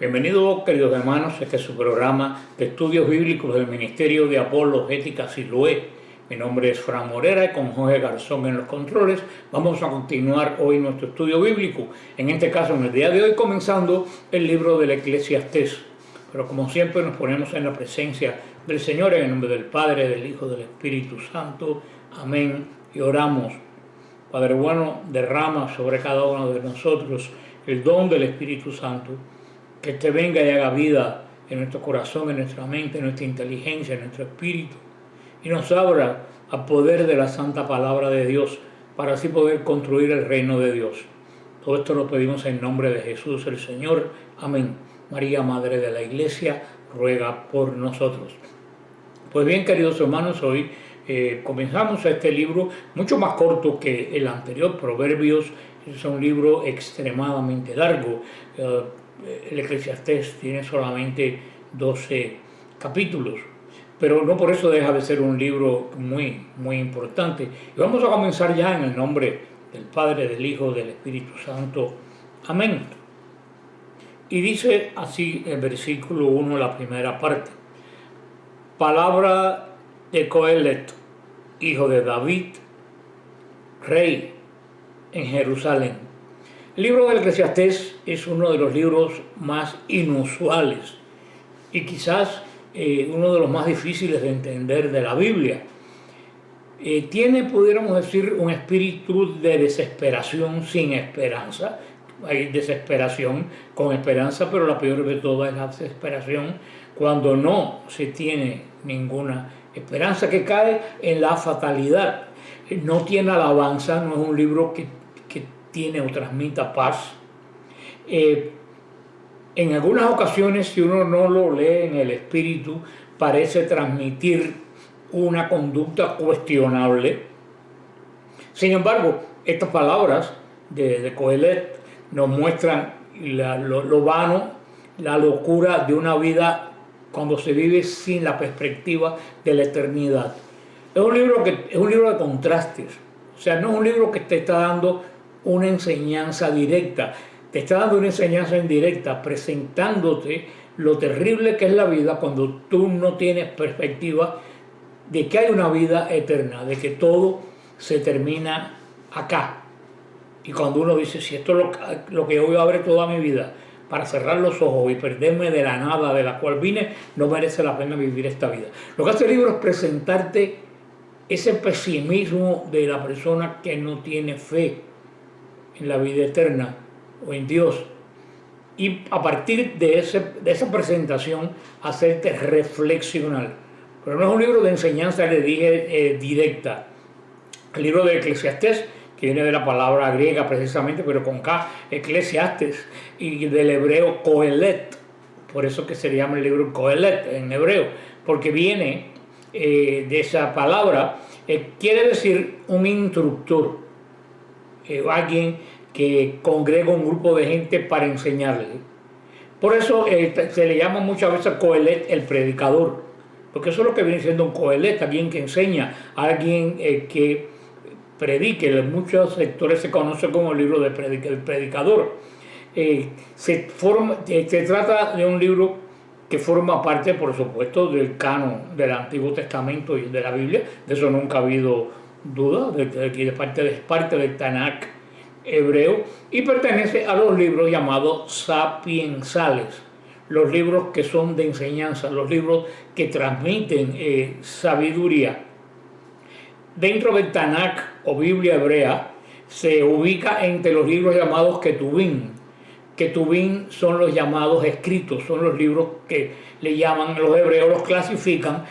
Bienvenidos, queridos hermanos, este es su programa de estudios bíblicos del Ministerio de Apologética Siloé. Mi nombre es Fran Morera y con Jorge Garzón en los controles vamos a continuar hoy nuestro estudio bíblico. En este caso, en el día de hoy, comenzando el libro del Eclesiastés. Pero como siempre nos ponemos en la presencia del Señor en el nombre del Padre, del Hijo y del Espíritu Santo. Amén. Y oramos. Padre bueno, derrama sobre cada uno de nosotros el don del Espíritu Santo, que te venga y haga vida en nuestro corazón, en nuestra mente, en nuestra inteligencia, en nuestro espíritu, y nos abra al poder de la santa palabra de Dios, para así poder construir el reino de Dios. Todo esto lo pedimos en nombre de Jesús el Señor. Amén. María, Madre de la Iglesia, ruega por nosotros. Pues bien, queridos hermanos, hoy comenzamos este libro mucho más corto que el anterior, Proverbios. Es un libro extremadamente largo. El Eclesiastés tiene solamente 12 capítulos, pero no por eso deja de ser un libro muy importante. Y vamos a comenzar ya en el nombre del Padre, del Hijo, del Espíritu Santo. Amén. Y dice así el versículo 1, la primera parte. Palabra de Coelet, hijo de David, rey en Jerusalén. El libro del Eclesiastés es uno de los libros más inusuales y quizás uno de los más difíciles de entender de la Biblia. Tiene, pudiéramos decir, un espíritu de desesperación sin esperanza. Hay desesperación con esperanza, pero la peor de todas es la desesperación cuando no se tiene ninguna esperanza, que cae en la fatalidad. No tiene alabanza, no es un libro que tiene o transmita paz. En algunas ocasiones, si uno no lo lee en el espíritu, parece transmitir una conducta cuestionable. Sin embargo, estas palabras de Coelet nos muestran lo vano, la locura de una vida cuando se vive sin la perspectiva de la eternidad. Es un libro de contrastes. O sea, no es un libro que te está dando una enseñanza directa, te está dando una enseñanza indirecta, presentándote lo terrible que es la vida cuando tú no tienes perspectiva de que hay una vida eterna, de que todo se termina acá. Y cuando uno dice, si esto es lo que yo voy a ver toda mi vida, para cerrar los ojos y perderme de la nada de la cual vine, no merece la pena vivir esta vida. Lo que hace el libro es presentarte ese pesimismo de la persona que no tiene fe en la vida eterna o en Dios, y a partir de esa presentación hacerte reflexionar. Pero no es un libro de enseñanza, le dije, directa. El libro de Eclesiastés, que viene de la palabra griega precisamente, pero con K, Eclesiastes, y del hebreo Coelet, por eso que se llama el libro Coelet en hebreo, porque viene de esa palabra, quiere decir un instructor, alguien que congrega un grupo de gente para enseñarle. Por eso se le llama muchas veces Coelet el predicador, porque eso es lo que viene siendo un Coelet, alguien que enseña, alguien que predique. En muchos sectores se conoce como el libro del predicador. Se trata de un libro que forma parte, por supuesto, del canon del Antiguo Testamento y de la Biblia. De eso nunca ha habido duda, de parte del Tanakh hebreo, y pertenece a los libros llamados sapiensales, los libros que son de enseñanza, los libros que transmiten sabiduría. Dentro del Tanakh o Biblia hebrea se ubica entre los libros llamados Ketuvim. Ketuvim son los llamados escritos, son los libros que le llaman, los hebreos los clasifican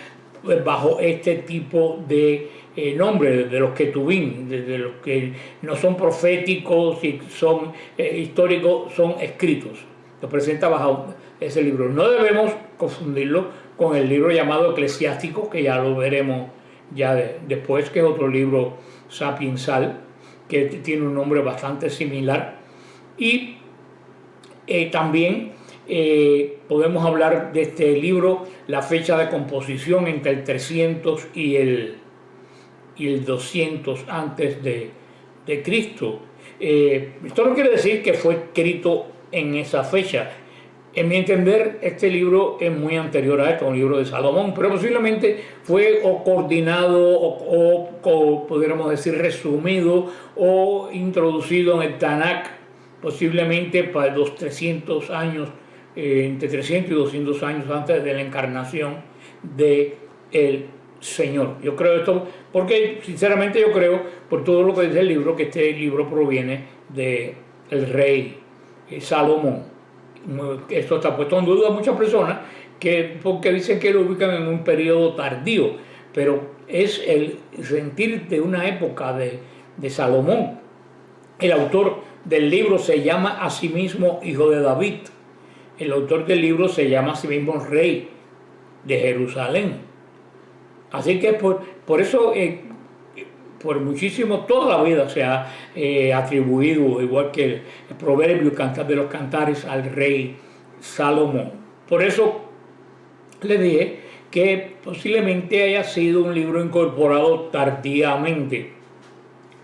bajo este tipo de nombre, de los Ketuvim, de los que no son proféticos y son históricos, son escritos. Lo presenta bajo ese libro. No debemos confundirlo con el libro llamado Eclesiástico, que ya lo veremos ya después, que es otro libro sapiensal, que tiene un nombre bastante similar. Y también podemos hablar de este libro, la fecha de composición entre el 300 y el 200 antes de Cristo. Esto no quiere decir que fue escrito en esa fecha. En mi entender, este libro es muy anterior a esto, un libro de Salomón, pero posiblemente fue o coordinado o pudiéramos decir resumido o introducido en el Tanakh, posiblemente para los 300 años, entre 300 y 200 años antes de la encarnación de el Señor. Yo creo esto porque sinceramente yo creo, por todo lo que dice el libro, que este libro proviene del rey Salomón. Esto está puesto en duda a muchas personas porque dicen que lo ubican en un periodo tardío, pero es el sentir de una época de Salomón. El autor del libro se llama a sí mismo hijo de David. El autor del libro se llama a sí mismo rey de Jerusalén. Así que por eso por muchísimo, toda la vida se ha atribuido, igual que el proverbio Cantar de los Cantares, al rey Salomón. Por eso le dije que posiblemente haya sido un libro incorporado tardíamente,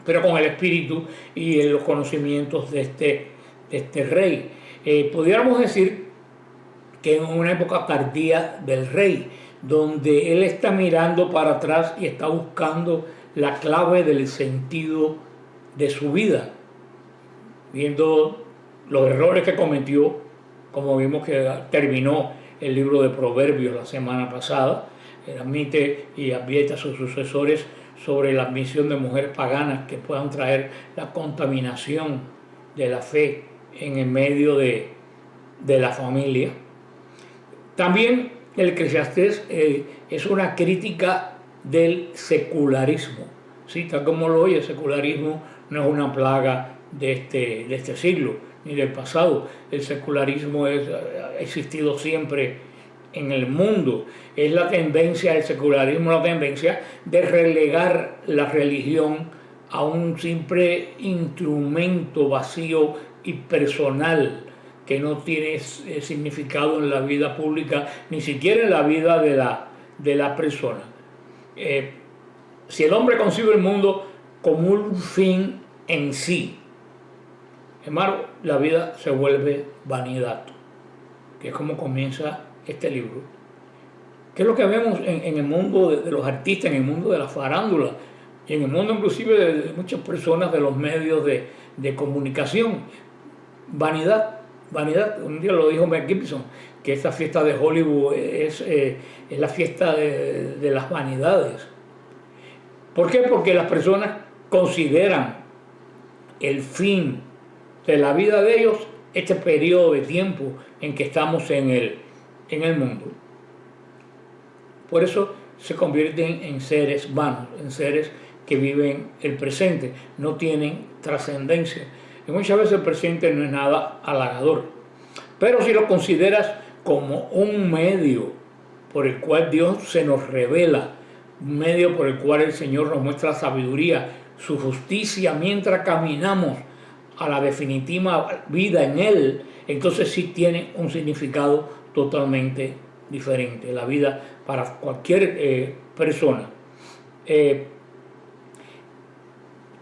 pero con el espíritu y los conocimientos de este rey. Pudiéramos decir que en una época tardía del rey, donde él está mirando para atrás y está buscando la clave del sentido de su vida, viendo los errores que cometió, como vimos que terminó el libro de Proverbios la semana pasada. Él admite y advierte a sus sucesores sobre la admisión de mujeres paganas que puedan traer la contaminación de la fe en el medio de la familia. También el Eclesiastés es una crítica del secularismo, ¿sí? Tal como lo oye, el secularismo no es una plaga de este siglo ni del pasado. El secularismo ha existido siempre en el mundo. Es la tendencia, el secularismo, la tendencia de relegar la religión a un simple instrumento vacío y personal que no tiene significado en la vida pública, ni siquiera en la vida de la persona. Si el hombre concibe el mundo como un fin en sí, hermano, la vida se vuelve vanidad, que es como comienza este libro. ¿Qué es lo que vemos en el mundo de los artistas, en el mundo de la farándula y en el mundo inclusive de muchas personas de los medios de comunicación? Vanidad, vanidad. Un día lo dijo Mel Gibson, que esta fiesta de Hollywood es la fiesta de las vanidades. ¿Por qué? Porque las personas consideran el fin de la vida de ellos este periodo de tiempo en que estamos en el mundo. Por eso se convierten en seres vanos, en seres que viven el presente, no tienen trascendencia. Y muchas veces el presente no es nada halagador. Pero si lo consideras como un medio por el cual Dios se nos revela, un medio por el cual el Señor nos muestra la sabiduría, su justicia, mientras caminamos a la definitiva vida en Él, entonces sí tiene un significado totalmente diferente, la vida para cualquier persona.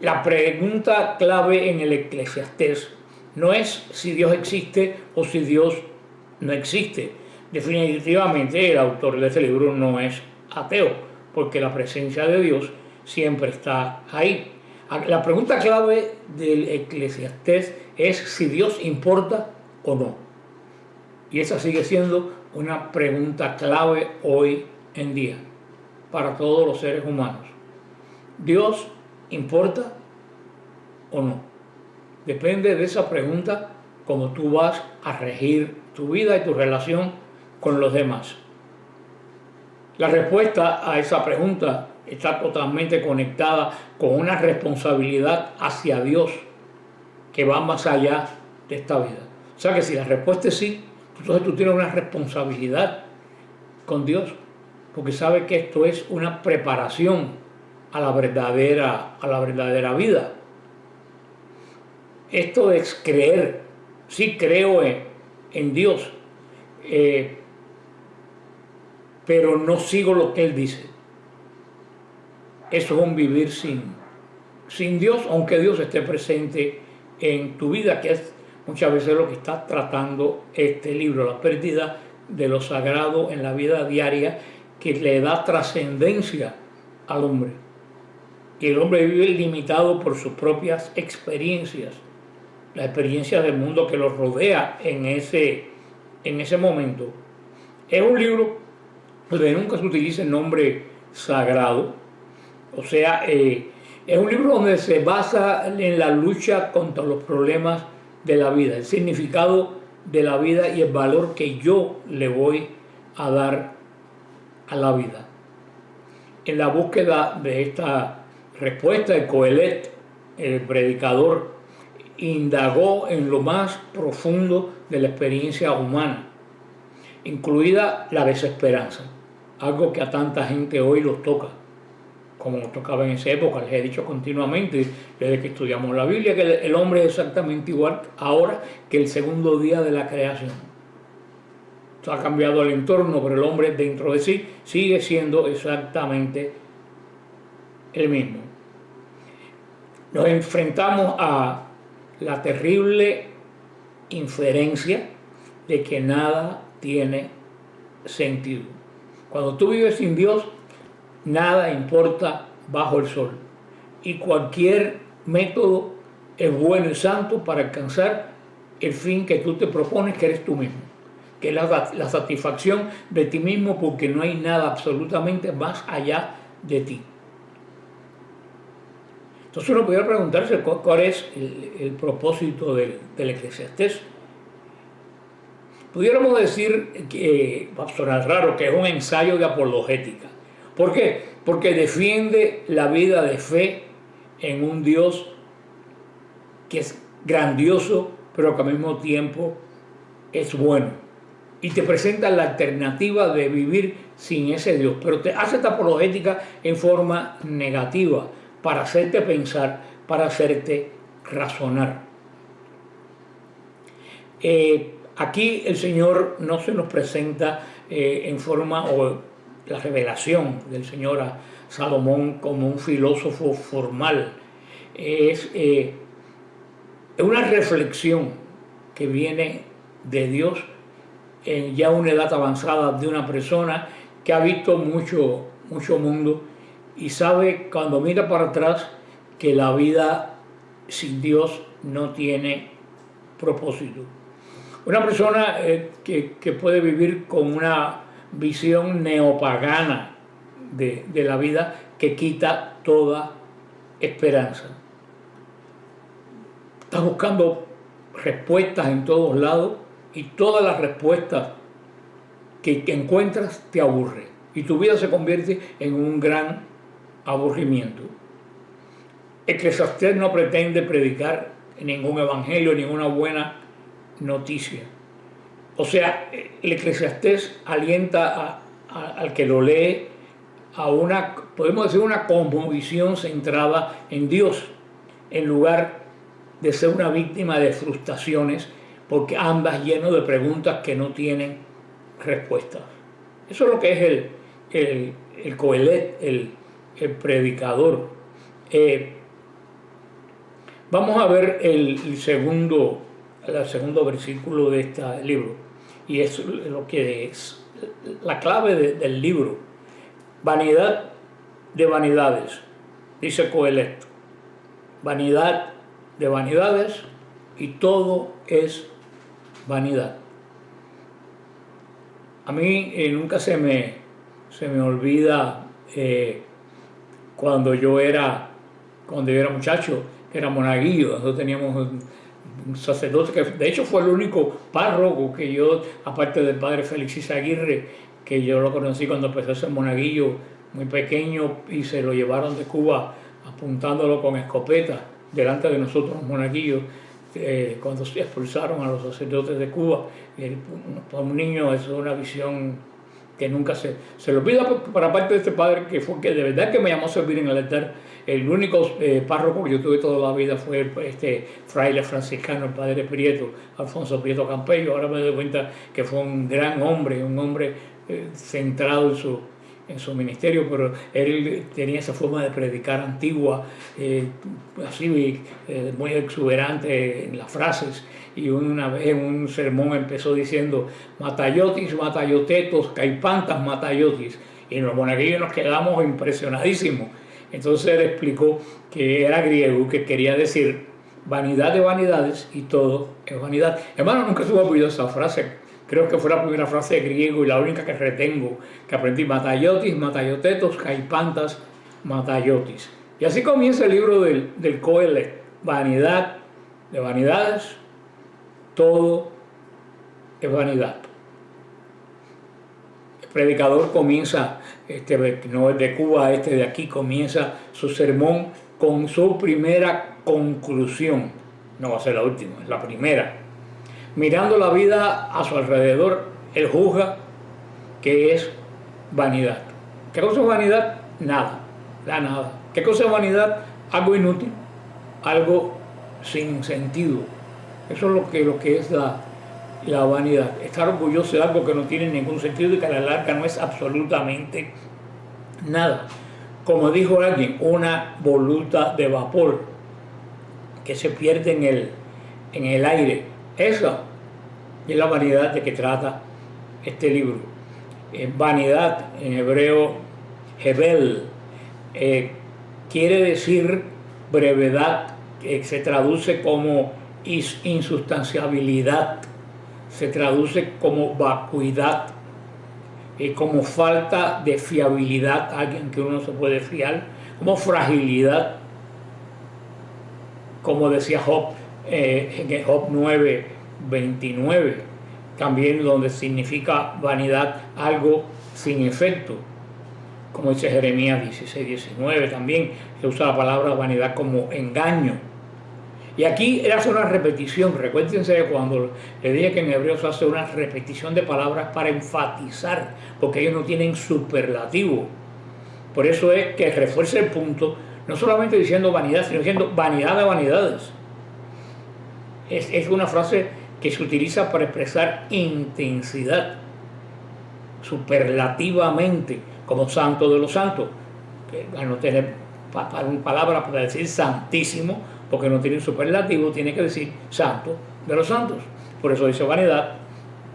La pregunta clave en el Eclesiastés no es si Dios existe o si Dios no existe. Definitivamente el autor de este libro no es ateo, porque la presencia de Dios siempre está ahí. La pregunta clave del Eclesiastés es si Dios importa o no. Y esa sigue siendo una pregunta clave hoy en día para todos los seres humanos. ¿Dios importa o no? Depende de esa pregunta cómo tú vas a regir tu vida y tu relación con los demás. La respuesta a esa pregunta está totalmente conectada con una responsabilidad hacia Dios que va más allá de esta vida. O sea que si la respuesta es sí, entonces tú tienes una responsabilidad con Dios, porque sabes que esto es una preparación a la verdadera vida. Esto es creer. Sí creo en Dios, pero no sigo lo que Él dice. Eso es un vivir sin Dios, aunque Dios esté presente en tu vida, que es muchas veces lo que está tratando este libro, la pérdida de lo sagrado en la vida diaria, que le da trascendencia al hombre. Y el hombre vive limitado por sus propias experiencias, la experiencia del mundo que lo rodea en ese momento. Es un libro donde nunca se utiliza el nombre sagrado, o sea, es un libro donde se basa en la lucha contra los problemas de la vida, el significado de la vida y el valor que yo le voy a dar a la vida. En la búsqueda de esta respuesta, el Coelet, el predicador, indagó en lo más profundo de la experiencia humana, incluida la desesperanza, algo que a tanta gente hoy los toca, como nos tocaba en esa época. Les he dicho continuamente, desde que estudiamos la Biblia, que el hombre es exactamente igual ahora que el segundo día de la creación. Ha cambiado el entorno, pero el hombre dentro de sí sigue siendo exactamente el mismo. Nos enfrentamos a la terrible inferencia de que nada tiene sentido. Cuando tú vives sin Dios, nada importa bajo el sol. Y cualquier método es bueno y santo para alcanzar el fin que tú te propones, que eres tú mismo, que es la satisfacción de ti mismo, porque no hay nada absolutamente más allá de ti. Entonces uno podría preguntarse cuál es el propósito del Eclesiastés. Pudiéramos decir que, va a sonar raro, que es un ensayo de apologética. ¿Por qué? Porque defiende la vida de fe en un Dios que es grandioso, pero que al mismo tiempo es bueno. Y te presenta la alternativa de vivir sin ese Dios, pero te hace esta apologética en forma negativa, para hacerte pensar, para hacerte razonar. Aquí el Señor no se nos presenta en forma, o la revelación del Señor a Salomón, como un filósofo formal. Es una reflexión que viene de Dios en ya una edad avanzada, de una persona que ha visto mucho mundo y sabe, cuando mira para atrás, que la vida sin Dios no tiene propósito. Una persona que puede vivir con una visión neopagana de la vida, que quita toda esperanza. Estás buscando respuestas en todos lados, y todas las respuestas que encuentras te aburren, y tu vida se convierte en un gran aburrimiento. Eclesiastés no pretende predicar ningún evangelio, ninguna buena noticia. O sea, el Eclesiastés alienta al que lo lee a una, podemos decir, una cosmovisión centrada en Dios, en lugar de ser una víctima de frustraciones, porque andas lleno de preguntas que no tienen respuestas. Eso es lo que es el Coelet, el predicador. Vamos a ver el segundo versículo de este libro, y es lo que es la clave del libro. Vanidad de vanidades, dice Coelet. Vanidad de vanidades, y todo es vanidad. A mí nunca se me olvida cuando yo era muchacho, que era monaguillo. Nosotros teníamos un sacerdote que de hecho fue el único párroco que yo, aparte del padre Félix Aguirre, que yo lo conocí cuando empezó a ser monaguillo muy pequeño, y se lo llevaron de Cuba apuntándolo con escopeta delante de nosotros los monaguillos, cuando se expulsaron a los sacerdotes de Cuba. Para un niño eso es una visión que nunca se le olvida, para parte de este padre que de verdad que me llamó a servir en el altar. El único párroco que yo tuve toda la vida fue este fraile franciscano, el padre Prieto, Alfonso Prieto Campello. Ahora me doy cuenta que fue un gran hombre, un hombre centrado en su ministerio, pero él tenía esa forma de predicar antigua, así muy exuberante en las frases. Y una vez en un sermón empezó diciendo matayotis, matayotetos, caipantas, matayotis. Y los monaguillos nos quedamos impresionadísimos. Entonces él explicó que era griego, que quería decir vanidad de vanidades y todo es vanidad. Hermano, nunca se me olvidó esa frase. Creo que fue la primera frase de griego y la única que retengo, que aprendí: matayotis, matayotetos, caipantas, matayotis. Y así comienza el libro del Coelet: vanidad de vanidades, todo es vanidad. El predicador comienza, no es de Cuba, de aquí, comienza su sermón con su primera conclusión. No va a ser la última, es la primera. Mirando la vida a su alrededor, él juzga que es vanidad. ¿Qué cosa es vanidad? Nada, la nada. ¿Qué cosa es vanidad? Algo inútil, algo sin sentido. Eso es lo que es la vanidad. Estar orgulloso de algo que no tiene ningún sentido y que a la larga no es absolutamente nada. Como dijo alguien, una voluta de vapor que se pierde en el aire. Esa es la vanidad de que trata este libro. Vanidad, en hebreo, hebel, quiere decir brevedad, que se traduce como insustanciabilidad, se traduce como vacuidad, como falta de fiabilidad, alguien que uno no se puede fiar, como fragilidad, como decía Job, en Job 9:29, también, donde significa vanidad algo sin efecto, como dice Jeremías 16:19 también, que usa la palabra vanidad como engaño. Y aquí él hace una repetición. Recuérdense cuando le dije que en hebreo se hace una repetición de palabras para enfatizar, porque ellos no tienen superlativo. Por eso es que refuerza el punto, no solamente diciendo vanidad, sino diciendo vanidad de vanidades. Es una frase que se utiliza para expresar intensidad, superlativamente, como santo de los santos, que al no tener palabras para decir santísimo, porque no tiene un superlativo, tiene que decir santo de los santos. Por eso dice vanidad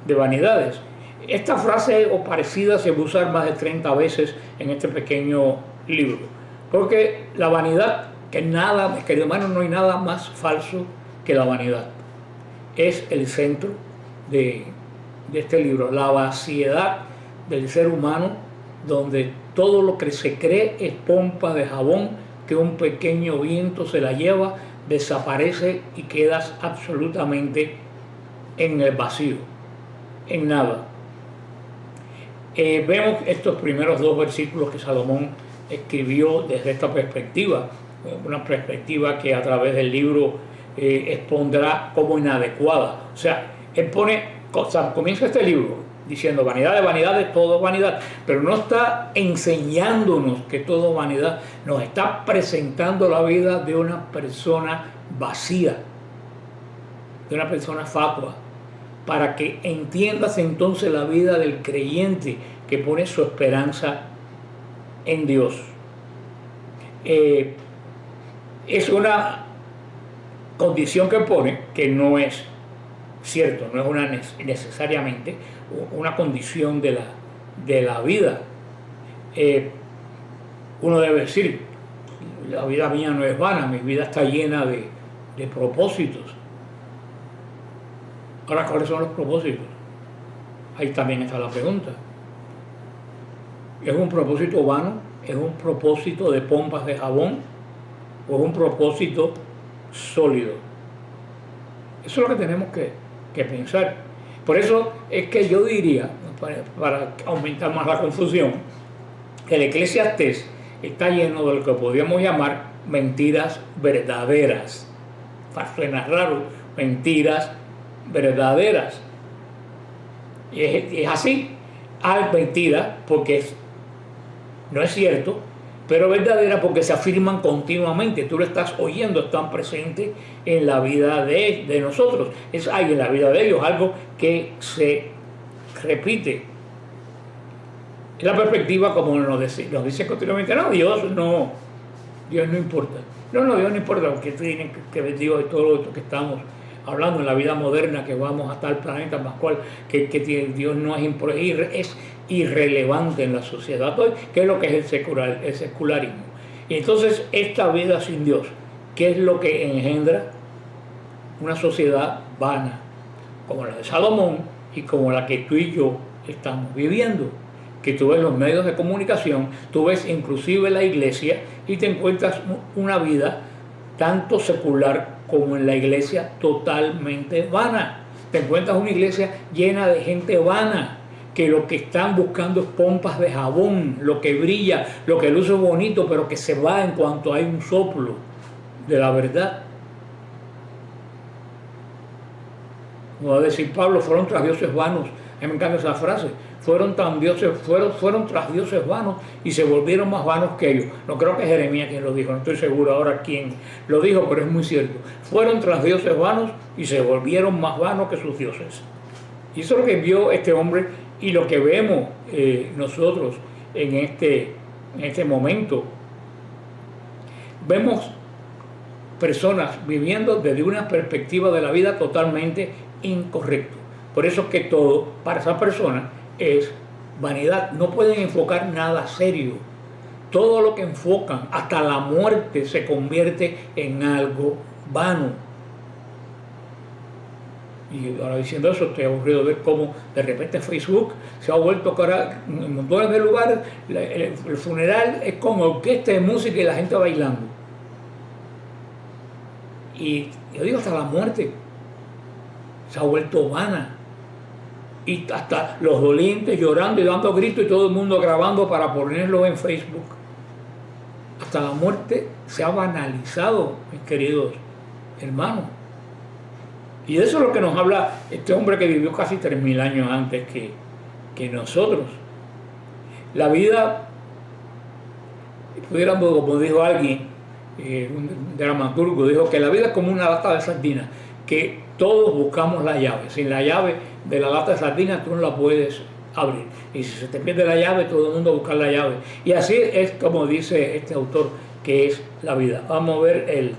de vanidades. Esta frase o parecida se va a usar más de 30 veces en este pequeño libro, porque la vanidad, que nada, mis queridos hermanos, no hay nada más falso que la vanidad, es el centro de este libro, la vaciedad del ser humano, donde todo lo que se cree es pompa de jabón, que un pequeño viento se la lleva, desaparece y quedas absolutamente en el vacío, en nada. Vemos estos primeros 2 versículos que Salomón escribió desde esta perspectiva, una perspectiva que a través del libro expondrá como inadecuada. O sea, él comienza este libro diciendo vanidad de vanidades, todo es vanidad, pero no está enseñándonos que todo es vanidad, nos está presentando la vida de una persona vacía, de una persona fatua, para que entiendas entonces la vida del creyente que pone su esperanza en Dios. Es una condición que pone que no es cierto, no es necesariamente una condición de la vida. Uno debe decir, la vida mía no es vana, mi vida está llena de propósitos. Ahora, ¿cuáles son los propósitos? Ahí también está la pregunta. ¿Es un propósito vano? ¿Es un propósito de pompas de jabón? ¿O es un propósito sólido? Eso es lo que tenemos que pensar. Por eso es que yo diría, para aumentar más la confusión, que el Eclesiastés está lleno de lo que podríamos llamar mentiras verdaderas. Suena raro, mentiras verdaderas. Y es así. Hay mentiras porque no es cierto, pero verdadera porque se afirman continuamente. Tú lo estás oyendo, están presentes en la vida de nosotros. Hay en la vida de ellos algo que se repite. Es la perspectiva, como nos dice continuamente, no, Dios no importa. No, Dios no importa, porque tienen que ver Dios de todo esto que estamos hablando en la vida moderna, que vamos a tal planeta más cual, que Dios no es irrelevante en la sociedad hoy, que es lo que es el secularismo. Y entonces esta vida sin Dios, ¿qué es lo que engendra? Una sociedad vana, como la de Salomón y como la que tú y yo estamos viviendo. Que tú ves los medios de comunicación, tú ves inclusive la iglesia y te encuentras una vida tanto secular como en la iglesia totalmente vana. Te encuentras una iglesia llena de gente vana, que lo que están buscando es pompas de jabón, lo que brilla, lo que luce bonito, pero que se va en cuanto hay un soplo de la verdad. Como va a decir Pablo, fueron tras dioses vanos. A mí me encanta esa frase. Fueron tras dioses vanos y se volvieron más vanos que ellos. No creo que es Jeremías quien lo dijo, no estoy seguro ahora quién lo dijo, pero es muy cierto. Fueron tras dioses vanos y se volvieron más vanos que sus dioses. Y eso es lo que vio este hombre y lo que vemos nosotros en este momento. Vemos personas viviendo desde una perspectiva de la vida totalmente incorrecta. Por eso que todo para esa persona es vanidad. No pueden enfocar nada serio. Todo lo que enfocan, hasta la muerte, se convierte en algo vano. Y ahora diciendo eso, estoy aburrido de ver cómo de repente Facebook se ha vuelto ahora en montones de lugares. El funeral es con orquesta de música y la gente bailando. Y yo digo, hasta la muerte se ha vuelto vana. Y hasta los dolientes llorando y dando gritos y todo el mundo grabando para ponerlo en Facebook. Hasta la muerte se ha banalizado, mis queridos hermanos. Y de eso es lo que nos habla este hombre que vivió casi 3.000 años antes que nosotros. La vida, pudiéramos, como dijo alguien, un dramaturgo, dijo que la vida es como una lata de sardinas, que todos buscamos la llave. Sin la llave de la lata de sardinas tú no la puedes abrir. Y si se te pierde la llave, todo el mundo busca la llave. Y así es como dice este autor que es la vida. Vamos a ver el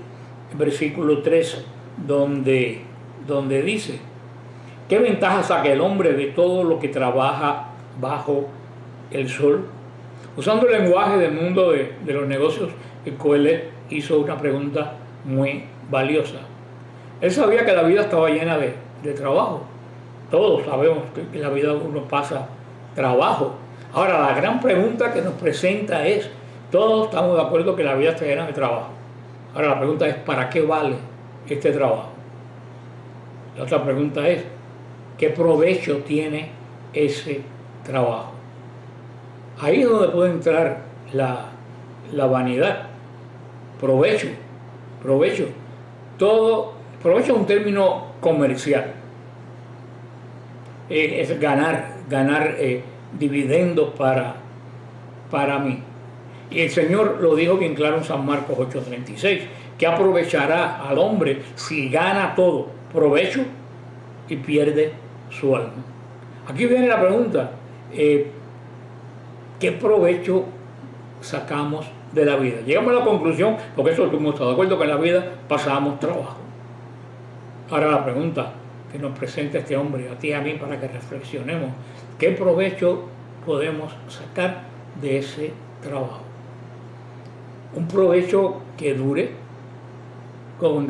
versículo 3 donde dice: ¿qué ventaja saca el hombre de todo lo que trabaja bajo el sol? Usando el lenguaje del mundo de los negocios, Coelet hizo una pregunta muy valiosa. Él sabía que la vida estaba llena de trabajo. Todos sabemos que en la vida uno pasa trabajo. Ahora, la gran pregunta que nos presenta es, todos estamos de acuerdo que la vida está llena de trabajo. Ahora, la pregunta es, ¿para qué vale este trabajo? La otra pregunta es, ¿qué provecho tiene ese trabajo? Ahí es donde puede entrar la vanidad. Provecho. Provecho es un término comercial. Es ganar dividendos para mí. Y el Señor lo dijo bien claro en San Marcos 8:36, que aprovechará al hombre si gana todo provecho y pierde su alma. Aquí viene la pregunta, ¿qué provecho sacamos de la vida? Llegamos a la conclusión, porque eso hemos estado de acuerdo que en la vida pasamos trabajo. Ahora la pregunta que nos presenta este hombre, a ti y a mí, para que reflexionemos, ¿qué provecho podemos sacar de ese trabajo? Un provecho que dure, como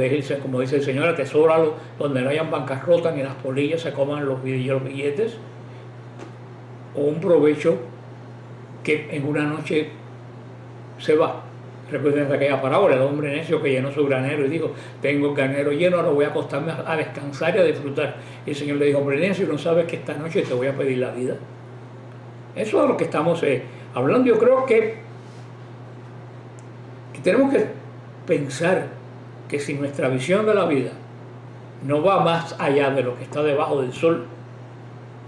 dice el Señor, atesóralo donde no hayan bancarrota ni las polillas se coman los billetes, o un provecho que en una noche se va. Recuerden aquella parábola, el hombre necio que llenó su granero y dijo: tengo el granero lleno, ahora voy a acostarme a descansar y a disfrutar. Y el Señor le dijo: hombre necio, ¿no sabes que esta noche te voy a pedir la vida? Eso es de lo que estamos hablando. Yo creo que tenemos que pensar que si nuestra visión de la vida no va más allá de lo que está debajo del sol,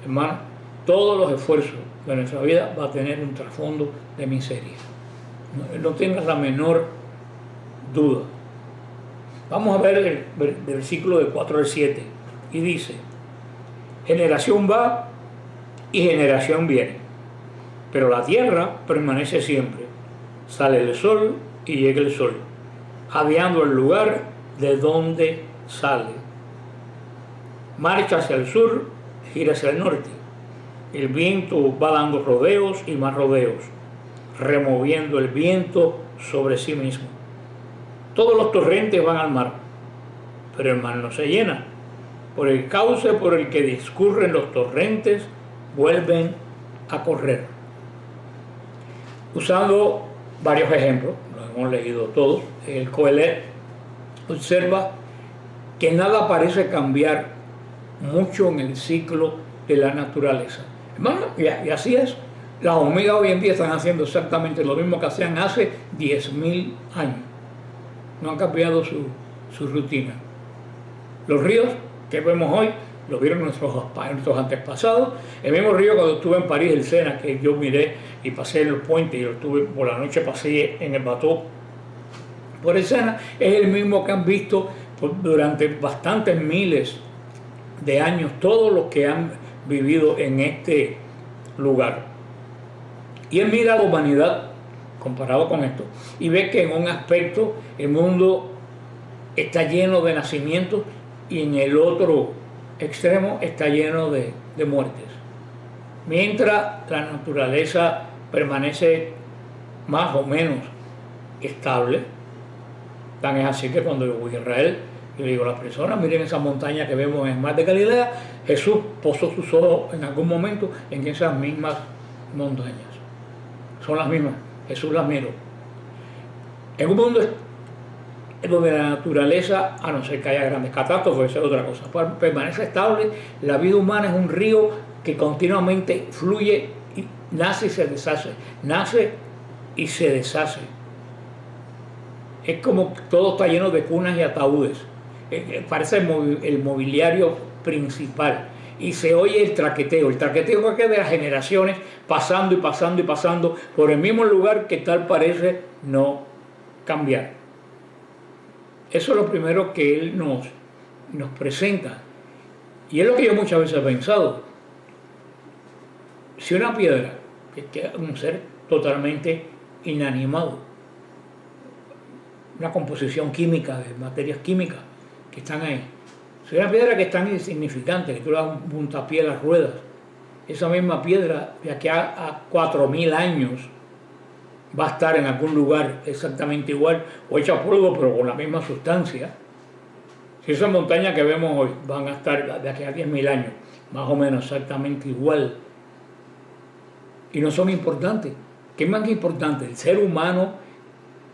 hermano, todos los esfuerzos de nuestra vida va a tener un trasfondo de miseria. No tengas la menor duda. Vamos a ver el versículo de 4 al 7 y dice: generación va y generación viene, pero la tierra permanece siempre. Sale el sol y llega el sol, jadeando el lugar de donde sale. Marcha hacia el sur, gira hacia el norte. El viento va dando rodeos y más rodeos, removiendo el viento sobre sí mismo. Todos los torrentes van al mar, pero el mar no se llena. Por el cauce por el que discurren los torrentes, vuelven a correr. Usando varios ejemplos, lo hemos leído todos, el Coelet observa que nada parece cambiar mucho en el ciclo de la naturaleza. Hermano, y así es. Las hormigas hoy en día están haciendo exactamente lo mismo que hacían hace 10.000 años. No han cambiado su rutina. Los ríos que vemos hoy lo vieron nuestros antepasados. El mismo río cuando estuve en París, el Sena, que yo miré y pasé en el puente y por la noche pasé en el bateau por el Sena, es el mismo que han visto durante bastantes miles de años todos los que han vivido en este lugar. Y él mira a la humanidad comparado con esto y ve que en un aspecto el mundo está lleno de nacimientos y en el otro extremo está lleno de muertes. Mientras la naturaleza permanece más o menos estable, tan es así que cuando yo voy a Israel, yo digo a las personas, miren esa montaña que vemos en el mar de Galilea, Jesús posó sus ojos en algún momento en esas mismas montañas. Son las mismas, Jesús las miró. En un mundo donde la naturaleza, a no ser que haya grandes catástrofes, es otra cosa, permanece estable, la vida humana es un río que continuamente fluye, y nace y se deshace, nace y se deshace. Es como todo está lleno de cunas y ataúdes. Parece el mobiliario principal. Y se oye el traqueteo que de las generaciones pasando y pasando y pasando por el mismo lugar que tal parece no cambiar. Eso es lo primero que él nos presenta. Y es lo que yo muchas veces he pensado. Si una piedra, que es un ser totalmente inanimado, una composición química de materias químicas que están ahí, si una piedra que es tan insignificante, que tú le das un puntapié a las ruedas, esa misma piedra de aquí a 4.000 años va a estar en algún lugar exactamente igual, o hecha polvo pero con la misma sustancia. Si esas montañas que vemos hoy van a estar de aquí a 10.000 años, más o menos exactamente igual, y no son importantes. ¿Qué es más importante? El ser humano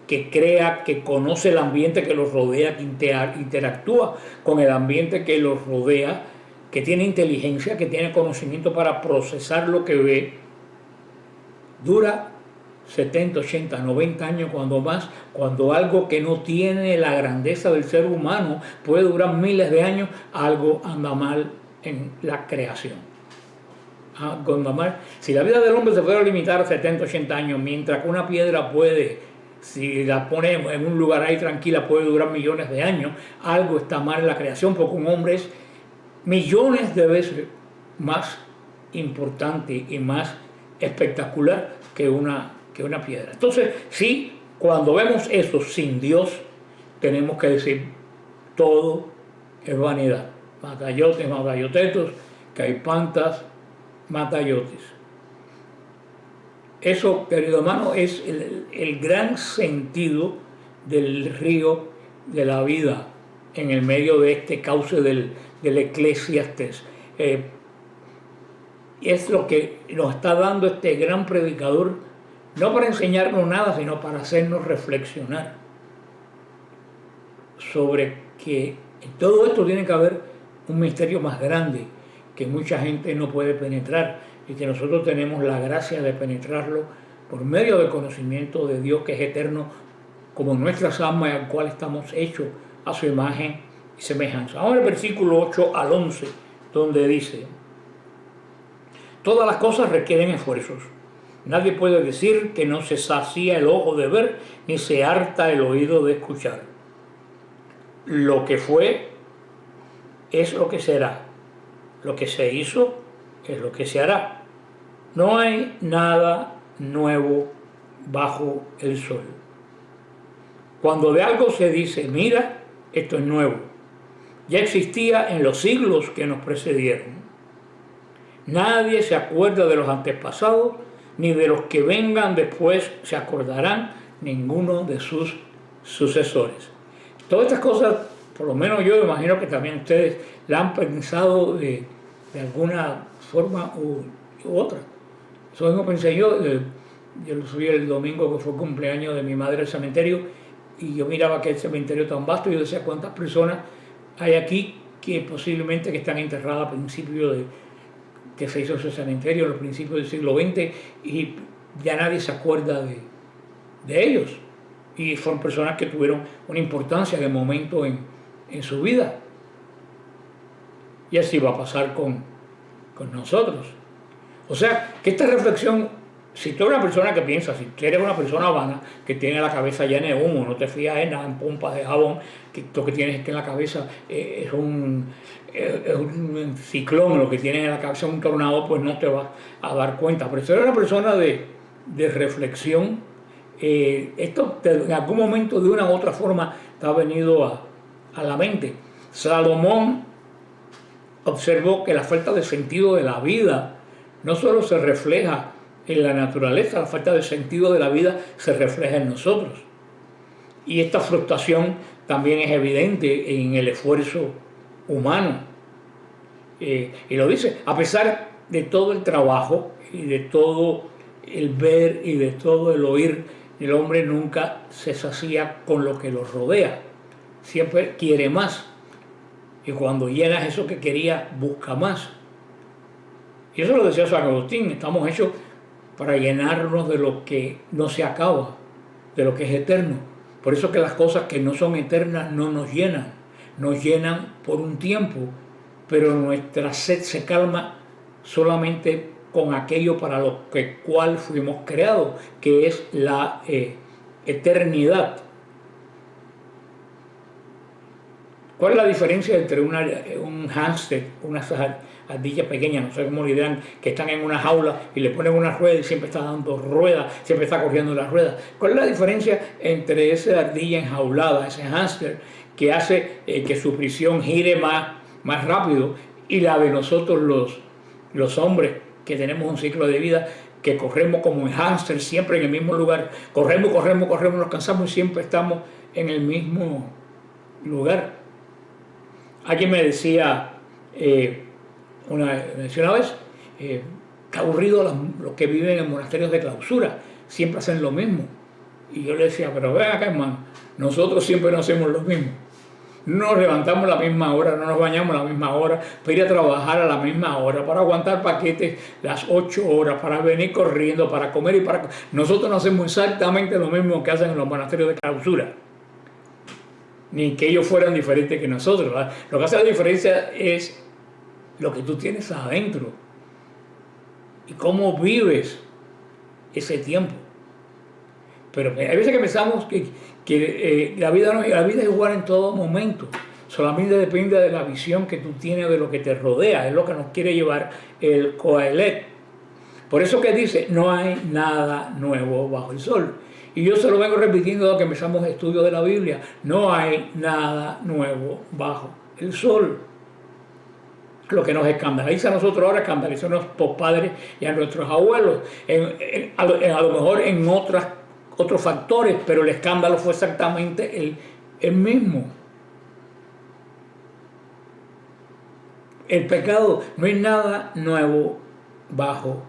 que crea, que conoce el ambiente que los rodea, que interactúa con el ambiente que los rodea, que tiene inteligencia, que tiene conocimiento para procesar lo que ve, dura 70, 80, 90 años cuando más, cuando algo que no tiene la grandeza del ser humano puede durar miles de años, algo anda mal en la creación. Algo anda mal. Si la vida del hombre se fuera a limitar a 70, 80 años, mientras que una piedra puede, si la pone en un lugar ahí tranquila, puede durar millones de años, algo está mal en la creación, porque un hombre es millones de veces más importante y más espectacular que una piedra. Entonces, sí, cuando vemos eso sin Dios, tenemos que decir, todo es vanidad. Matayotes, matayotetos, caipantas, matayotes. Eso, querido hermano, es el gran sentido del río de la vida en el medio de este cauce del Eclesiastés. Es lo que nos está dando este gran predicador, no para enseñarnos nada, sino para hacernos reflexionar sobre que en todo esto tiene que haber un misterio más grande que mucha gente no puede penetrar y que nosotros tenemos la gracia de penetrarlo por medio del conocimiento de Dios que es eterno, como nuestras almas, al cual estamos hechos a su imagen y semejanza. Ahora el versículo 8 al 11, donde dice: todas las cosas requieren esfuerzos. Nadie puede decir que no se sacía el ojo de ver, ni se harta el oído de escuchar. Lo que fue es lo que será. Lo que se hizo es lo que se hará. No hay nada nuevo bajo el sol. Cuando de algo se dice, mira, esto es nuevo, ya existía en los siglos que nos precedieron. Nadie se acuerda de los antepasados, ni de los que vengan después se acordarán ninguno de sus sucesores. Todas estas cosas, por lo menos yo imagino que también ustedes la han pensado de alguna forma u otra. Eso mismo pensé yo. Yo subí el domingo que fue el cumpleaños de mi madre al cementerio y yo miraba aquel cementerio tan vasto y yo decía cuántas personas hay aquí que posiblemente que están enterradas a principios de que se hizo ese cementerio en los principios del siglo XX y ya nadie se acuerda de ellos. Y son personas que tuvieron una importancia de momento en su vida. Y así va a pasar con nosotros. O sea, que esta reflexión, si tú eres una persona que piensa, si tú eres una persona vana, que tiene la cabeza llena de humo, no te fías en nada, en pompas de jabón, que lo que tienes es que en la cabeza es un ciclón, lo que tienes en la cabeza es un tornado, pues no te vas a dar cuenta. Pero si eres una persona de reflexión, esto en algún momento de una u otra forma te ha venido a la mente. Salomón observó que la falta de sentido de la vida no solo se refleja en la naturaleza, la falta de sentido de la vida se refleja en nosotros. Y esta frustración también es evidente en el esfuerzo humano. Y lo dice, a pesar de todo el trabajo y de todo el ver y de todo el oír, el hombre nunca se sacía con lo que lo rodea. Siempre quiere más. Y cuando llenas eso que quería, busca más. Y eso lo decía San Agustín, estamos hechos para llenarnos de lo que no se acaba, de lo que es eterno. Por eso que las cosas que no son eternas no nos llenan por un tiempo, pero nuestra sed se calma solamente con aquello para lo cual fuimos creados, que es la eternidad. ¿Cuál es la diferencia entre un hámster, una ardilla pequeña, no sé cómo le dirán, que están en una jaula y le ponen una rueda y siempre está dando ruedas, siempre está corriendo las ruedas? ¿Cuál es la diferencia entre esa ardilla enjaulada, ese hámster, que hace que su prisión gire más rápido, y la de nosotros los hombres, que tenemos un ciclo de vida, que corremos como un hámster siempre en el mismo lugar? Corremos, nos cansamos y siempre estamos en el mismo lugar. Alguien me decía una vez, qué aburrido los que viven en monasterios de clausura, siempre hacen lo mismo. Y yo le decía, pero ven acá, hermano, nosotros siempre no hacemos lo mismo. No nos levantamos a la misma hora, no nos bañamos a la misma hora, para ir a trabajar a la misma hora, para aguantar paquetes las 8 horas, para venir corriendo, para comer y para... Nosotros no hacemos exactamente lo mismo que hacen en los monasterios de clausura. Ni que ellos fueran diferentes que nosotros, ¿verdad? Lo que hace la diferencia es lo que tú tienes adentro y cómo vives ese tiempo. Pero hay veces que pensamos que la vida es igual en todo momento. Solamente depende de la visión que tú tienes de lo que te rodea. Es lo que nos quiere llevar el Coelet. Por eso que dice, no hay nada nuevo bajo el sol. Y yo se lo vengo repitiendo desde que empezamos el estudio de la Biblia. No hay nada nuevo bajo el sol. Lo que nos escandaliza a nosotros ahora escandaliza a nuestros padres y a nuestros abuelos. A lo mejor en otros factores, pero el escándalo fue exactamente el mismo. El pecado, no hay nada nuevo bajo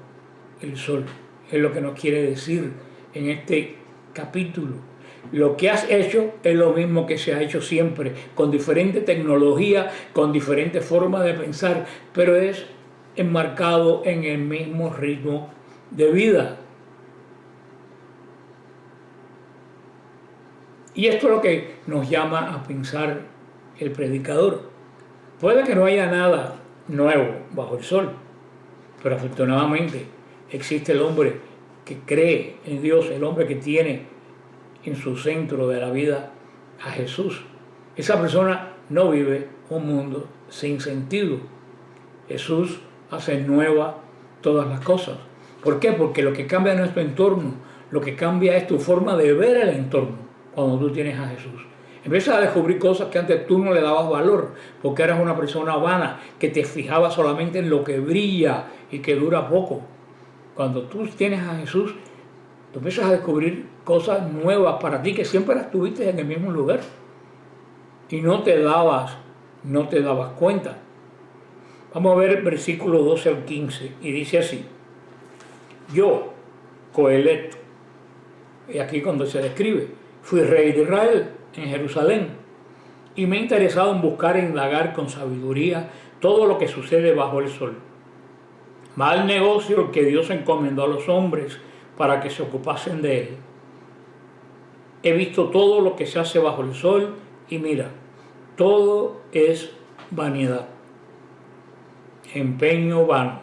el sol. Es lo que nos quiere decir en este capítulo. Lo que has hecho es lo mismo que se ha hecho siempre, con diferente tecnología, con diferente forma de pensar, pero es enmarcado en el mismo ritmo de vida. Y esto es lo que nos llama a pensar el predicador. Puede que no haya nada nuevo bajo el sol, pero afortunadamente existe el hombre que cree en Dios, el hombre que tiene en su centro de la vida a Jesús. Esa persona no vive un mundo sin sentido. Jesús hace nueva todas las cosas. ¿Por qué? Porque lo que cambia es nuestro entorno, lo que cambia es tu forma de ver el entorno cuando tú tienes a Jesús. Empiezas a descubrir cosas que antes tú no le dabas valor, porque eras una persona vana, que te fijaba solamente en lo que brilla y que dura poco. Cuando tú tienes a Jesús, tú empiezas a descubrir cosas nuevas para ti que siempre estuviste en el mismo lugar y no te dabas cuenta. Vamos a ver el versículo 12 al 15 y dice así: yo, Coelet, y aquí cuando se describe, fui rey de Israel en Jerusalén y me he interesado en buscar e indagar con sabiduría todo lo que sucede bajo el sol. Mal negocio que Dios encomendó a los hombres para que se ocupasen de él. He visto todo lo que se hace bajo el sol y mira, todo es vanidad, empeño vano.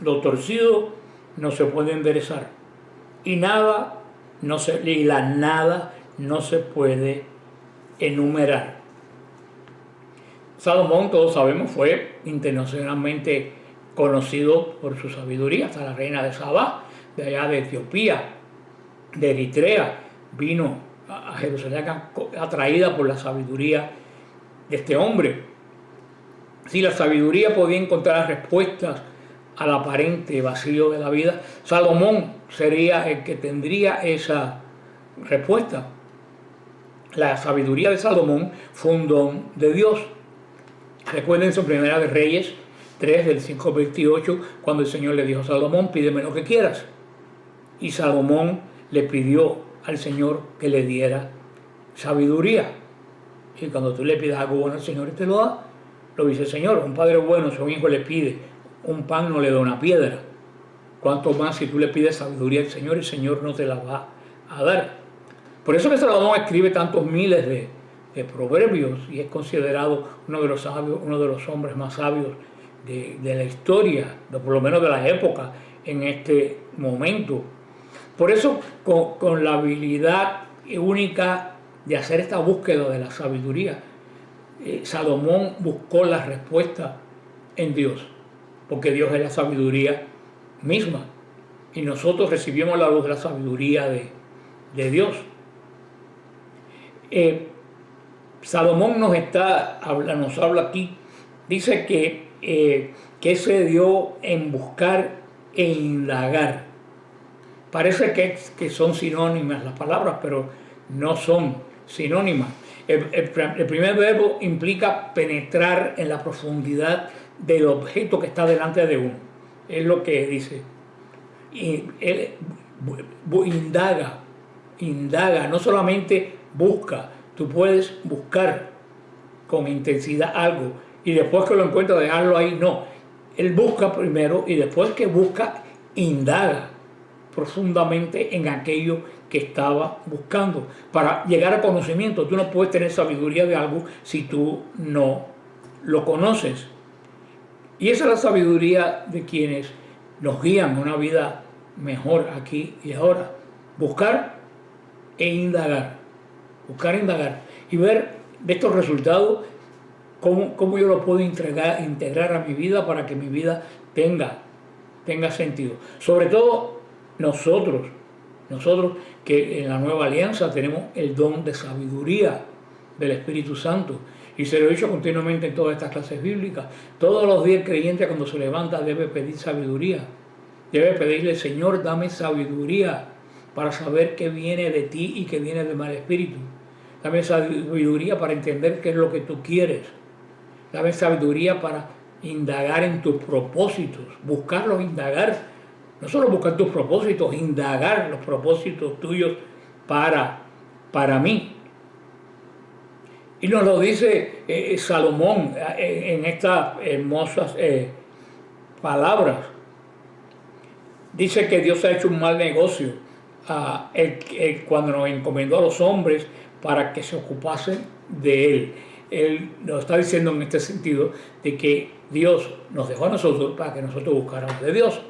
Lo torcido no se puede enderezar y la nada no se puede enumerar. Salomón, todos sabemos, fue internacionalmente conocido por su sabiduría. Hasta la reina de Sabá, de allá de Etiopía, de Eritrea, vino a Jerusalén atraída por la sabiduría de este hombre. Si la sabiduría podía encontrar respuestas al aparente vacío de la vida, Salomón sería el que tendría esa respuesta. La sabiduría de Salomón fue un don de Dios. Recuerden su Primera de Reyes 3, del 5 al 28, cuando el Señor le dijo a Salomón: pídeme lo que quieras. Y Salomón le pidió al Señor que le diera sabiduría. Y cuando tú le pidas algo bueno al Señor y te lo da, lo dice el Señor. Un padre bueno, si a un hijo le pide un pan, no le da una piedra. Cuanto más si tú le pides sabiduría al Señor, el Señor no te la va a dar. Por eso que Salomón escribe tantos miles de proverbios y es considerado uno de los sabios, uno de los hombres más sabios de la historia, por lo menos de la época en este momento. Por eso, con la habilidad única de hacer esta búsqueda de la sabiduría, Salomón buscó la respuesta en Dios, porque Dios es la sabiduría misma y nosotros recibimos la luz de la sabiduría de Dios. Salomón nos habla aquí, dice que se dio en buscar e indagar. Parece que son sinónimas las palabras, pero no son sinónimas. El primer verbo implica penetrar en la profundidad del objeto que está delante de uno. Es lo que dice. Y él indaga, no solamente busca. Tú puedes buscar con intensidad algo y después que lo encuentra dejarlo ahí. No, él busca primero y después que busca, indaga profundamente en aquello que estaba buscando para llegar al conocimiento. Tú no puedes tener sabiduría de algo si tú no lo conoces. Y esa es la sabiduría de quienes nos guían a una vida mejor aquí y ahora. Buscar e indagar. Buscar e indagar. Y ver de estos resultados cómo yo lo puedo integrar a mi vida para que mi vida tenga sentido. Sobre todo nosotros que en la nueva alianza tenemos el don de sabiduría del Espíritu Santo. Y se lo he dicho continuamente en todas estas clases bíblicas. Todos los días el creyente cuando se levanta debe pedir sabiduría. Debe pedirle: Señor, dame sabiduría para saber qué viene de ti y qué viene del mal espíritu. Dame sabiduría para entender qué es lo que tú quieres. Dame sabiduría para indagar en tus propósitos. Buscarlos, indagar. No solo buscar tus propósitos, indagar los propósitos tuyos para mí. Y nos lo dice Salomón en estas hermosas palabras. Dice que Dios ha hecho un mal negocio cuando nos encomendó a los hombres para que se ocupasen de él. Él nos está diciendo en este sentido de que Dios nos dejó a nosotros para que nosotros buscáramos de Dios.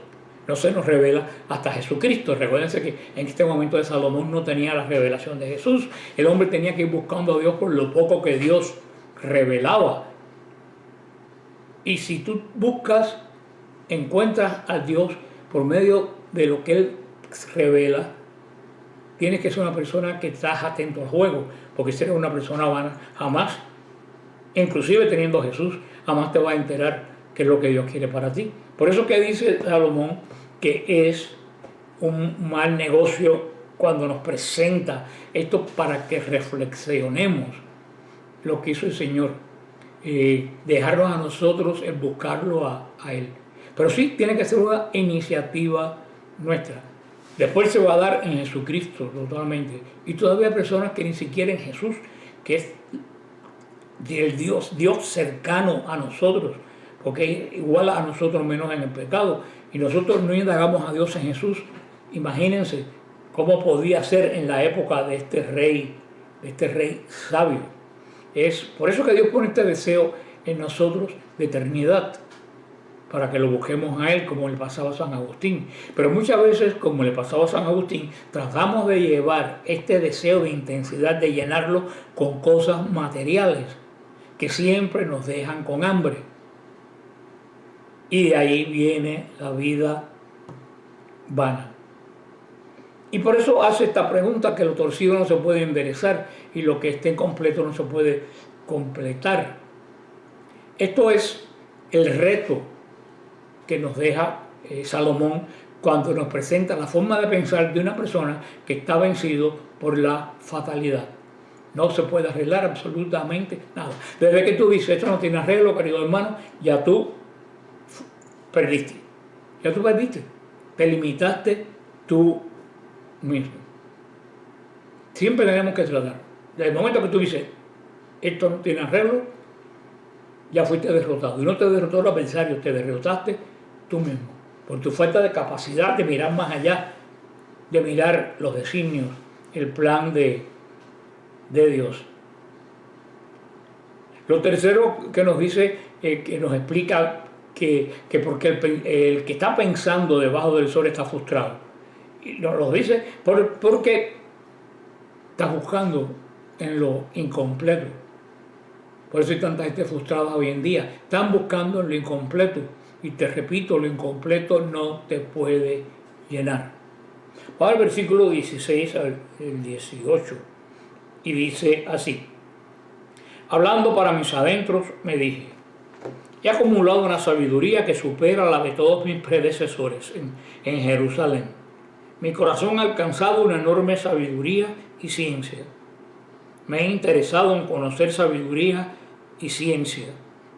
No se nos revela hasta Jesucristo. Recuérdense que en este momento de Salomón no tenía la revelación de Jesús. El hombre tenía que ir buscando a Dios por lo poco que Dios revelaba. Y si tú buscas, encuentras a Dios por medio de lo que Él revela, tienes que ser una persona que estás atento al juego, porque si eres una persona vana, jamás, inclusive teniendo a Jesús, jamás te vas a enterar qué es lo que Dios quiere para ti. Por eso que dice Salomón que es un mal negocio cuando nos presenta esto para que reflexionemos lo que hizo el Señor, dejarnos a nosotros el buscarlo a Él. Pero sí, tiene que ser una iniciativa nuestra. Después se va a dar en Jesucristo totalmente. Y todavía hay personas que ni siquiera en Jesús, que es el Dios cercano a nosotros, porque es igual a nosotros menos en el pecado, y nosotros no indagamos a Dios en Jesús. Imagínense cómo podía ser en la época de este rey sabio. Es por eso que Dios pone este deseo en nosotros de eternidad, para que lo busquemos a Él, como le pasaba a San Agustín. Pero muchas veces, como le pasaba a San Agustín, tratamos de llevar este deseo de intensidad, de llenarlo con cosas materiales que siempre nos dejan con hambre. Y de ahí viene la vida vana. Y por eso hace esta pregunta, que lo torcido no se puede enderezar y lo que esté incompleto no se puede completar. Esto es el reto que nos deja Salomón cuando nos presenta la forma de pensar de una persona que está vencido por la fatalidad. No se puede arreglar absolutamente nada. Desde que tú dices, esto no tiene arreglo, querido hermano, ya tú perdiste. Ya tú perdiste. Te limitaste tú mismo. Siempre tenemos que tratar. Desde el momento que tú dices, esto no tiene arreglo, ya fuiste derrotado. Y no te derrotó el adversario, te derrotaste tú mismo. Por tu falta de capacidad de mirar más allá, de mirar los designios, el plan de Dios. Lo tercero que nos dice, que nos explica que porque el que está pensando debajo del sol está frustrado. Y nos lo dice porque está buscando en lo incompleto. Por eso hay tanta gente frustrada hoy en día. Están buscando en lo incompleto. Y te repito, lo incompleto no te puede llenar. Va al versículo 16 al 18. Y dice así: hablando para mis adentros, me dije, he acumulado una sabiduría que supera la de todos mis predecesores en Jerusalén. Mi corazón ha alcanzado una enorme sabiduría y ciencia. Me he interesado en conocer sabiduría y ciencia,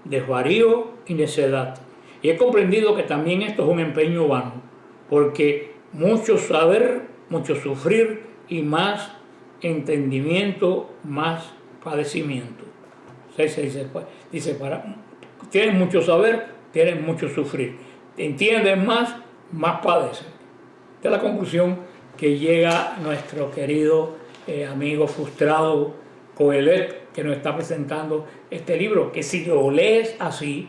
desvarío y necedad. Y he comprendido que también esto es un empeño vano, porque mucho saber, mucho sufrir y más entendimiento, más padecimiento. Dice, tienes mucho saber, tienes mucho sufrir. Entiendes más, más padeces. Esta es la conclusión que llega nuestro querido amigo frustrado Coelet, que nos está presentando este libro, que si lo lees así,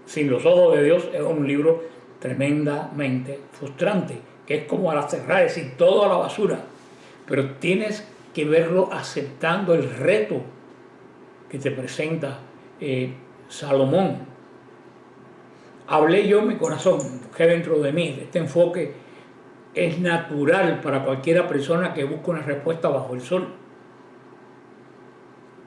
sin los ojos de Dios, es un libro tremendamente frustrante, que es como al cerrar, es decir, todo a la basura. Pero tienes que verlo aceptando el reto que te presenta Salomón. Hablé yo en mi corazón, busqué dentro de mí. Este enfoque es natural para cualquier persona que busque una respuesta bajo el sol.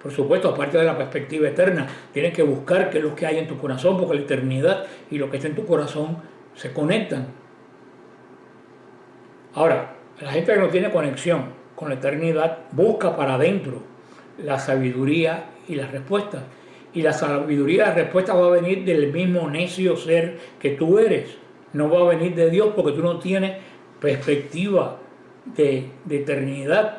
Por supuesto, aparte de la perspectiva eterna, tienes que buscar qué es lo que hay en tu corazón, porque la eternidad y lo que está en tu corazón se conectan. Ahora, la gente que no tiene conexión con la eternidad busca para adentro la sabiduría y las respuestas. Y la sabiduría y la respuesta va a venir del mismo necio ser que tú eres. No va a venir de Dios, porque tú no tienes perspectiva de eternidad.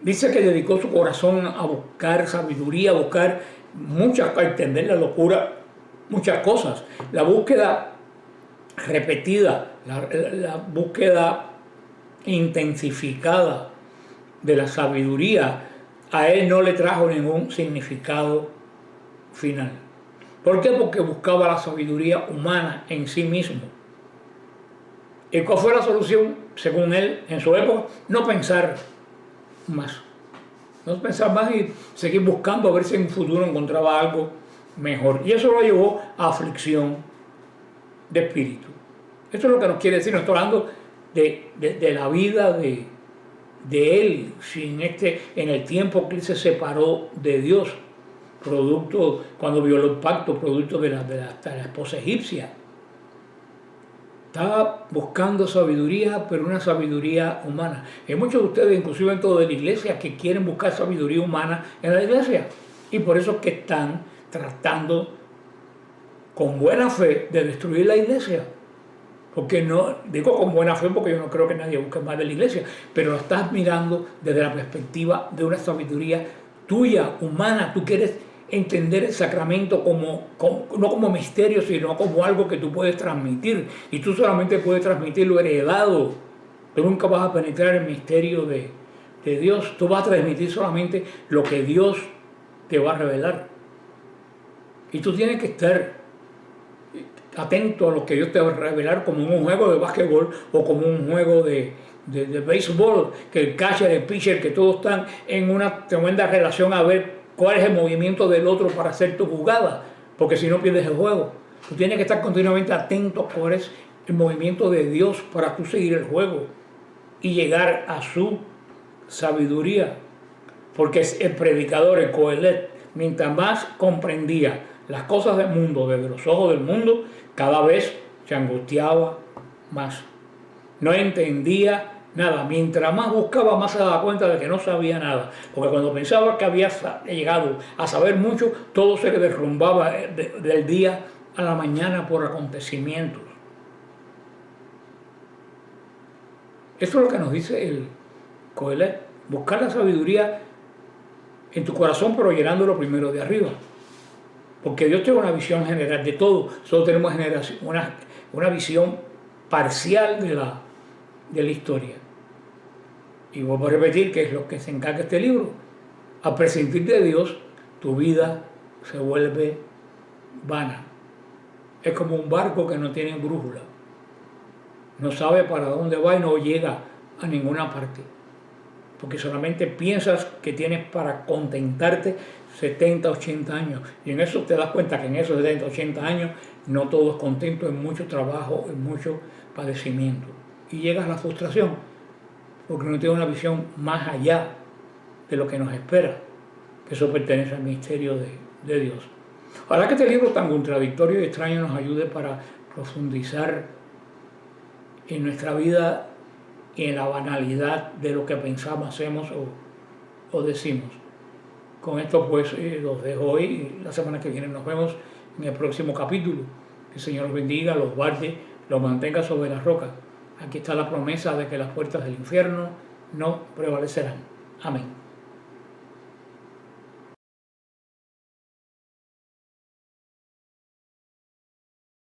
Dice que dedicó su corazón a buscar sabiduría, a buscar a entender la locura, muchas cosas. La búsqueda repetida, la búsqueda intensificada de la sabiduría, a él no le trajo ningún significado final. ¿Por qué? Porque buscaba la sabiduría humana en sí mismo. ¿Y cuál fue la solución, según él, en su época? No pensar más. No pensar más y seguir buscando a ver si en un futuro encontraba algo mejor. Y eso lo llevó a aflicción de espíritu. Esto es lo que nos quiere decir. No estoy hablando de la vida de él, en el tiempo que él se separó de Dios, producto, cuando violó el pacto, producto de la esposa egipcia. Estaba buscando sabiduría, pero una sabiduría humana. Hay muchos de ustedes, inclusive en toda la iglesia, que quieren buscar sabiduría humana en la iglesia. Y por eso es que están tratando con buena fe de destruir la iglesia. Porque no, digo con buena fe porque yo no creo que nadie busque más de la iglesia, pero lo estás mirando desde la perspectiva de una sabiduría tuya, humana. Tú quieres entender el sacramento no como misterio, sino como algo que tú puedes transmitir. Y tú solamente puedes transmitir lo heredado. Tú nunca vas a penetrar el misterio de Dios. Tú vas a transmitir solamente lo que Dios te va a revelar. Y tú tienes que estar atento a lo que Dios te va a revelar, como en un juego de básquetbol o como un juego de béisbol, que el catcher, el pitcher, que todos están en una tremenda relación a ver cuál es el movimiento del otro para hacer tu jugada, porque si no pierdes el juego. Tú tienes que estar continuamente atento a cuál es el movimiento de Dios para tú seguir el juego y llegar a su sabiduría, porque es el predicador, el Coelet, mientras más comprendía las cosas del mundo desde los ojos del mundo, cada vez se angustiaba más. No entendía nada. Mientras más buscaba, más se daba cuenta de que no sabía nada. Porque cuando pensaba que había llegado a saber mucho, todo se le derrumbaba del día a la mañana por acontecimientos. Eso es lo que nos dice el Coelet. Buscar la sabiduría en tu corazón, pero llenándolo primero de arriba. Porque Dios tiene una visión general de todo. Solo tenemos una visión parcial de la historia. Y vuelvo a repetir que es lo que se encarga este libro. Al prescindir de Dios, tu vida se vuelve vana. Es como un barco que no tiene brújula. No sabe para dónde va y no llega a ninguna parte. Porque solamente piensas que tienes para contentarte 70, 80 años. Y en eso te das cuenta que en esos 70, 80 años no todo es contento, hay mucho trabajo, hay mucho padecimiento. Y llegas a la frustración, porque no tienes una visión más allá de lo que nos espera, que eso pertenece al misterio de Dios. Ojalá que este libro tan contradictorio y extraño nos ayude para profundizar en nuestra vida y en la banalidad de lo que pensamos, hacemos o decimos. Con esto pues los dejo hoy y la semana que viene nos vemos en el próximo capítulo. Que el Señor los bendiga, los guarde, los mantenga sobre la roca. Aquí está la promesa de que las puertas del infierno no prevalecerán. Amén.